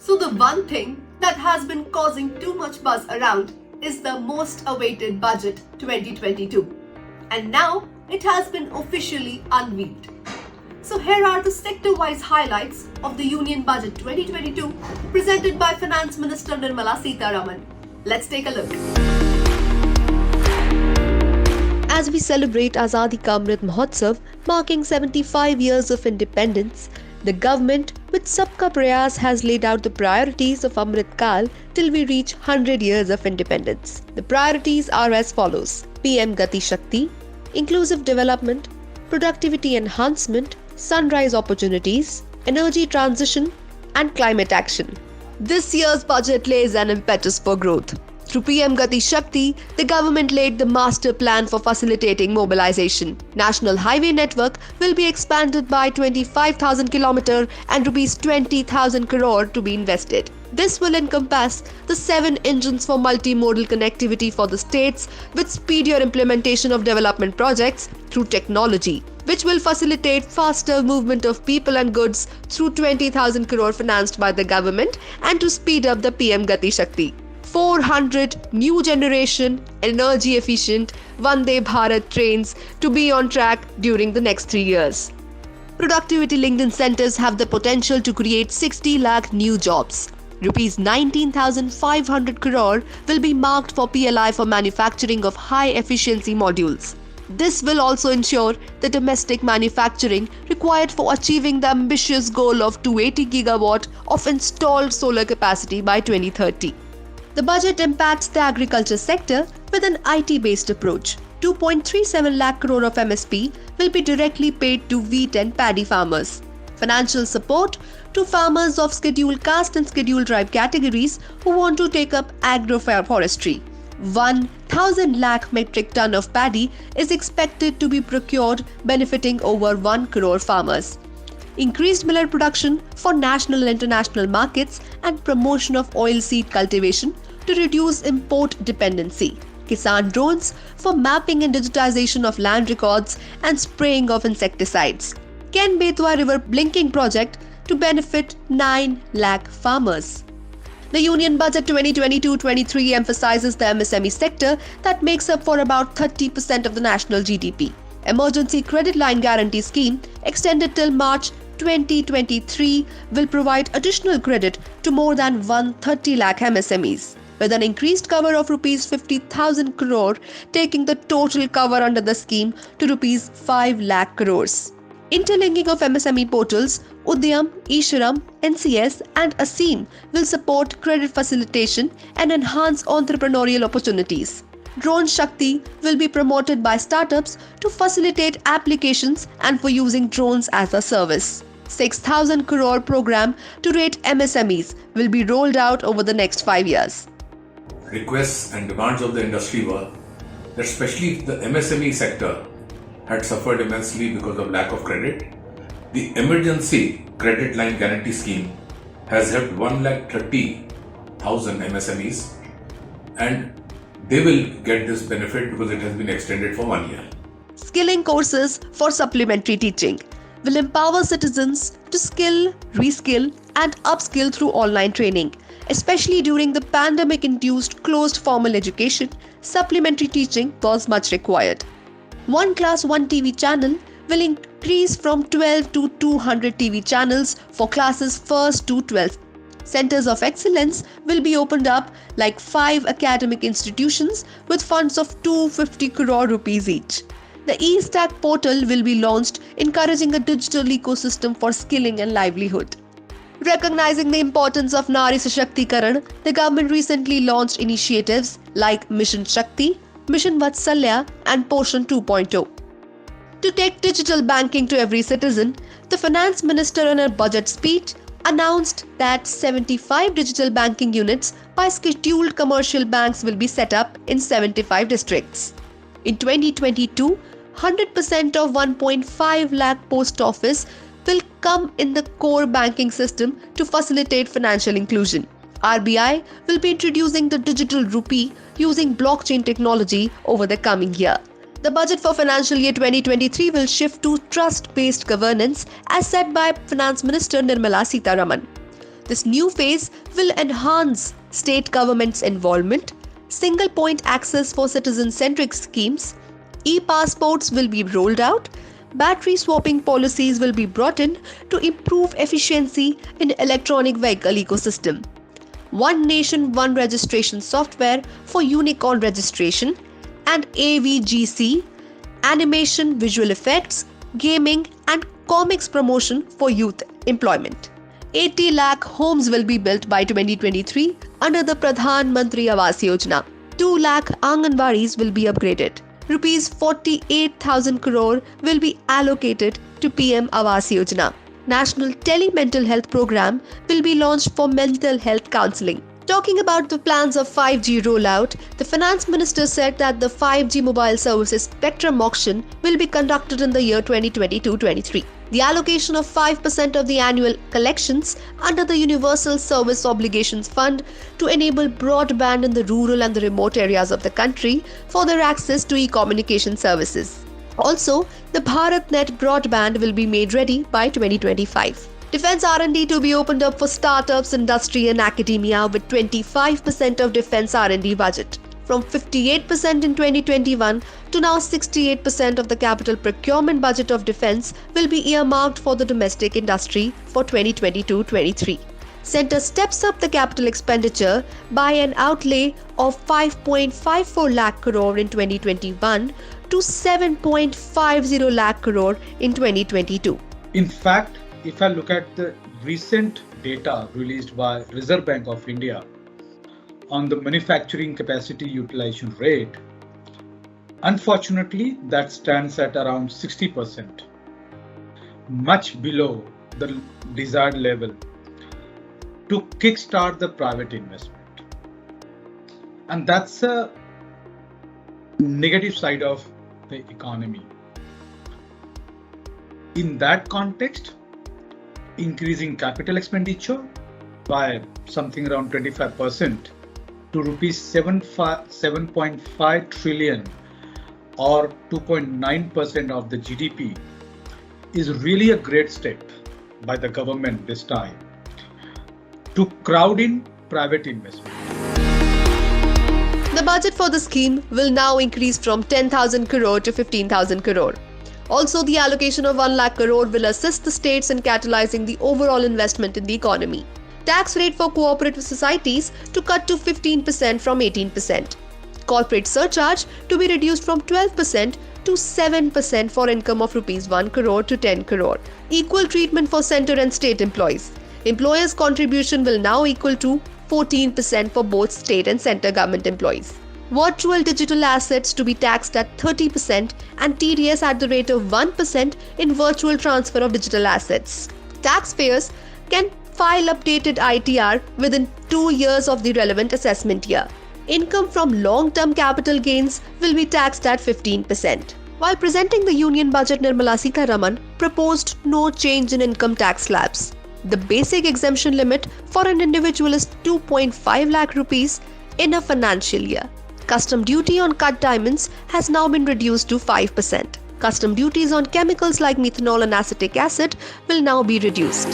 So the one thing that has been causing too much buzz around is the most awaited budget 2022. And now it has been officially unveiled. So here are the sector-wise highlights of the Union Budget 2022 presented by Finance Minister Nirmala Sitharaman. Let's take a look. As we celebrate Azadi Ka Amrit Mahotsav, marking 75 years of independence, the government with Sabka Prayas has laid out the priorities of Amrit Kal till we reach 100 years of independence. The priorities are as follows: PM Gati Shakti, inclusive development, productivity enhancement, sunrise opportunities, energy transition, and climate action. This year's budget lays an impetus for growth. Through PM Gati Shakti, the government laid the master plan for facilitating mobilization. National highway network will be expanded by 25,000 km and rupees 20,000 crore to be invested. This will encompass the 7 engines for multimodal connectivity for the states with speedier implementation of development projects through technology, which will facilitate faster movement of people and goods through 20,000 crore financed by the government and to speed up the PM Gati Shakti. 400 new generation, energy efficient Vande Bharat trains to be on track during the next 3 years. Productivity linked incentives have the potential to create 60 lakh new jobs. Rupees 19,500 crore will be marked for PLI for manufacturing of high efficiency modules. This will also ensure the domestic manufacturing required for achieving the ambitious goal of 280 gigawatt of installed solar capacity by 2030. The budget impacts the agriculture sector with an IT-based approach. 2.37 lakh crore of MSP will be directly paid to wheat and paddy farmers. Financial support to farmers of scheduled caste and scheduled tribe categories who want to take up agroforestry. 1,000 lakh metric ton of paddy is expected to be procured, benefiting over 1 crore farmers. Increased millet production for national and international markets and promotion of oilseed cultivation to reduce import dependency. Kisan drones for mapping and digitization of land records and spraying of insecticides. Ken Betwa River Blinking Project to benefit 9 lakh farmers. The Union Budget 2022-23 emphasizes the MSME sector that makes up for about 30% of the national GDP. Emergency Credit Line Guarantee Scheme, extended till March 2023, will provide additional credit to more than 130 lakh MSMEs, with an increased cover of rupees 50,000 crore, taking the total cover under the scheme to rupees 5 lakh crores. Interlinking of MSME portals, Udyam, eShram, NCS and ASEEM will support credit facilitation and enhance entrepreneurial opportunities. Drone Shakti will be promoted by startups to facilitate applications and for using drones as a service. 6,000 crore program to rate MSMEs will be rolled out over the next 5 years. Requests and demands of the industry were that especially the MSME sector had suffered immensely because of lack of credit. The Emergency Credit Line Guarantee Scheme has helped 130,000 MSMEs and they will get this benefit because it has been extended for 1 year. Skilling courses for supplementary teaching will empower citizens to skill, reskill and upskill through online training. Especially during the pandemic-induced closed formal education, supplementary teaching was much required. One Class 1 TV channel will increase from 12 to 200 TV channels for classes 1st to 12th. Centers of excellence will be opened up like 5 academic institutions with funds of 250 crore rupees each. The e-Stack portal will be launched, encouraging a digital ecosystem for skilling and livelihood. Recognizing the importance of Nari Sashakti-karan, the government recently launched initiatives like Mission Shakti, Mission Vatsalya and Poshan 2.0. To take digital banking to every citizen, the Finance Minister in her budget speech announced that 75 digital banking units by scheduled commercial banks will be set up in 75 districts. In 2022, 100% of 1.5 lakh post office will come in the core banking system to facilitate financial inclusion. RBI will be introducing the digital rupee using blockchain technology over the coming year. The budget for financial year 2023 will shift to trust-based governance as set by Finance Minister Nirmala Sitharaman. This new phase will enhance state government's involvement, single point access for citizen-centric schemes, e-passports will be rolled out, battery swapping policies will be brought in to improve efficiency in electronic vehicle ecosystem. One Nation, One Registration software for unicorn registration, and AVGC, animation, visual effects, gaming and comics promotion for youth employment. 80 lakh homes will be built by 2023 under the Pradhan Mantri Awas Yojana. 2 lakh Anganwadis will be upgraded. Rupees 48,000 crore will be allocated to PM Awas Yojana. National Tele-Mental Health Program will be launched for mental health counseling. Talking about the plans of 5G rollout, the Finance Minister said that the 5G mobile services spectrum auction will be conducted in the year 2022-23. The allocation of 5% of the annual collections under the Universal Service Obligations Fund to enable broadband in the rural and the remote areas of the country for their access to e-communication services. Also, the BharatNet broadband will be made ready by 2025. Defence R&D to be opened up for startups, industry and academia with 25% of defence R&D budget. From 58% in 2021 to now 68% of the capital procurement budget of defence will be earmarked for the domestic industry for 2022-23. Centre steps up the capital expenditure by an outlay of 5.54 lakh crore in 2021 to 7.50 lakh crore in 2022. In fact, if I look at the recent data released by Reserve Bank of India on the manufacturing capacity utilization rate, unfortunately that stands at around 60%, much below the desired level to kickstart the private investment. And that's a negative side of the economy. In that context, increasing capital expenditure by something around 25% to rupees 7.5 trillion or 2.9% of the GDP is really a great step by the government this time to crowd in private investment. The budget for the scheme will now increase from 10,000 crore to 15,000 crore. Also, the allocation of 1 lakh crore will assist the states in catalyzing the overall investment in the economy. Tax rate for cooperative societies to cut to 15% from 18%. Corporate surcharge to be reduced from 12% to 7% for income of rupees 1 crore to 10 crore. Equal treatment for centre and state employees. Employers' contribution will now equal to 14% for both state and centre government employees. Virtual digital assets to be taxed at 30% and TDS at the rate of 1% in virtual transfer of digital assets. Taxpayers can file updated ITR within 2 years of the relevant assessment year. Income from long-term capital gains will be taxed at 15%. While presenting the Union Budget, Nirmala Sitharaman proposed no change in income tax slabs. The basic exemption limit for an individual is 2.5 lakh rupees in a financial year. Custom duty on cut diamonds has now been reduced to 5%. Custom duties on chemicals like methanol and acetic acid will now be reduced.